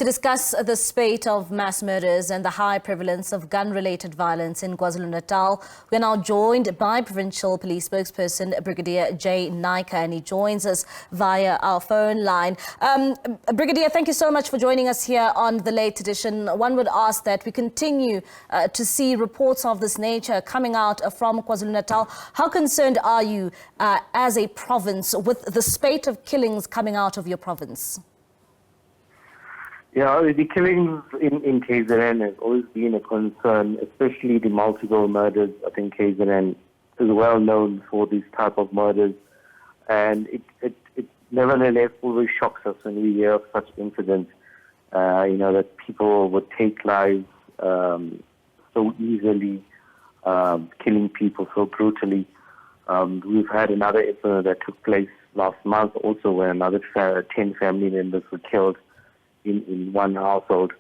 To discuss the spate of mass murders and the high prevalence of gun-related violence in KwaZulu-Natal, we are now joined by provincial police spokesperson Brigadier Jay Naicker, and he joins us via our phone line. Brigadier, thank you so much for joining us here on the late edition. One would ask that we continue to see reports of this nature coming out from KwaZulu-Natal. How concerned are you as a province with the spate of killings coming out of your province? Yeah, the killings in KZN has always been a concern, especially the multiple murders. I think KZN is well known for these type of murders, and it nevertheless always shocks us when we hear of such incidents. That people would take lives so easily, killing people so brutally. We've had another incident that took place last month also, where another 10 family members were killed in one household.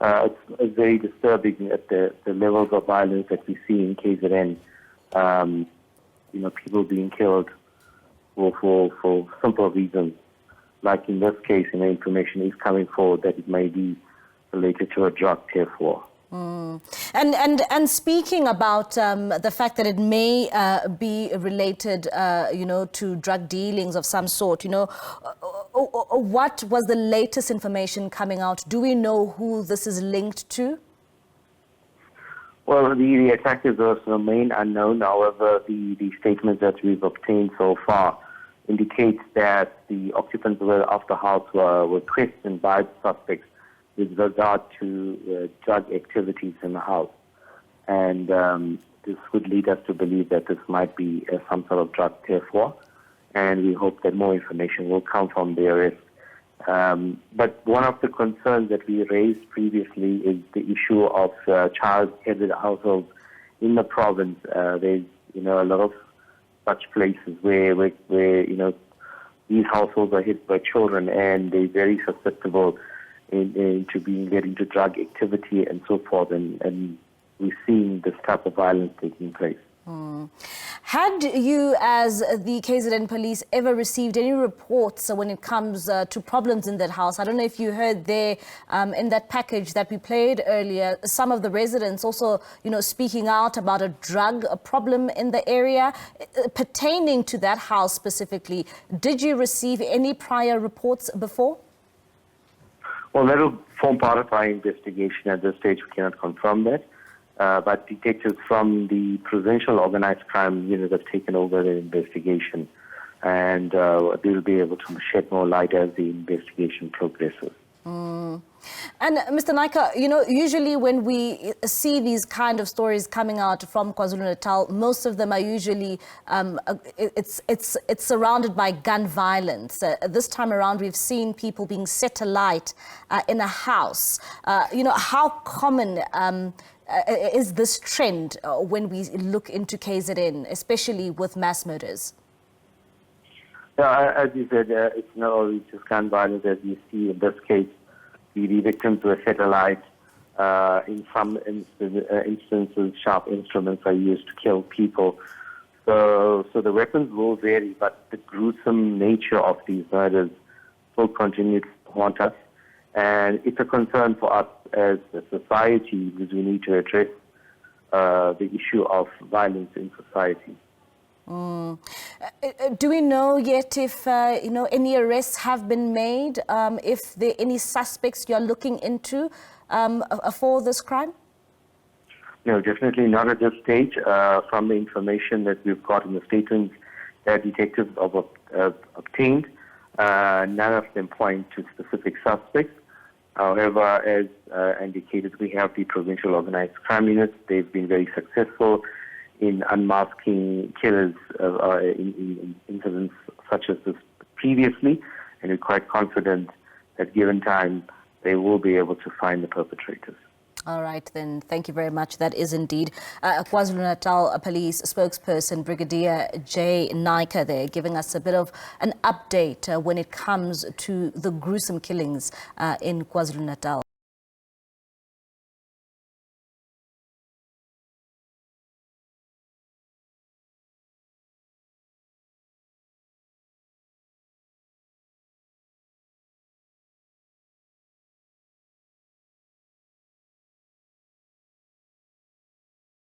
It's very disturbing at the levels of violence that we see in KZN. People being killed for simple reasons. Like in this case, information is coming forward that it may be related to a drug, therefore. And speaking about the fact that it may be related, to drug dealings of some sort, what was the latest information coming out? Do we know who this is linked to? Well, the attackers remain unknown. However, the statements that we've obtained so far indicates that the occupants of the house were questioned by the suspects with regard to drug activities in the house. And this would lead us to believe that this might be some sort of drug therefore. And we hope that more information will come from the arrest. But one of the concerns that we raised previously is the issue of child-headed households in the province. There's a lot of such places where these households are hit by children, and they're very susceptible to get into drug activity and so forth, and we're seeing this type of violence taking place. Had you, as the KZN police, ever received any reports when it comes to problems in that house? I don't know if you heard there in that package that we played earlier, some of the residents also, speaking out about a drug problem in the area pertaining to that house specifically. Did you receive any prior reports before? Well, that will form part of our investigation. At this stage, we cannot confirm that. But detectives from the provincial organized crime unit have taken over the investigation, and they'll be able to shed more light as the investigation progresses. And Mr. Naicker, usually when we see these kind of stories coming out from KwaZulu-Natal, most of them are usually, it's surrounded by gun violence. This time around, we've seen people being set alight in a house. How common is this trend when we look into KZN, especially with mass murders? As you said, it's not always just gun violence, as you see in this case. The victims were set alight. In some instances, sharp instruments are used to kill people. So the weapons will vary, but the gruesome nature of these murders will continue to haunt us. And it's a concern for us as a society, because we need to address the issue of violence in society. Do we know yet if any arrests have been made? If there are any suspects you're looking into for this crime? No, definitely not at this stage. From the information that we've got in the statements that detectives have obtained, none of them point to specific suspects. However, as indicated, we have the provincial organized crime units. They've been very successful in unmasking killers in incidents such as this previously, and we're quite confident that given time, they will be able to find the perpetrators. All right, then. Thank you very much. That is indeed KwaZulu-Natal Police spokesperson Brigadier Jay Naicker there, giving us a bit of an update when it comes to the gruesome killings in KwaZulu-Natal.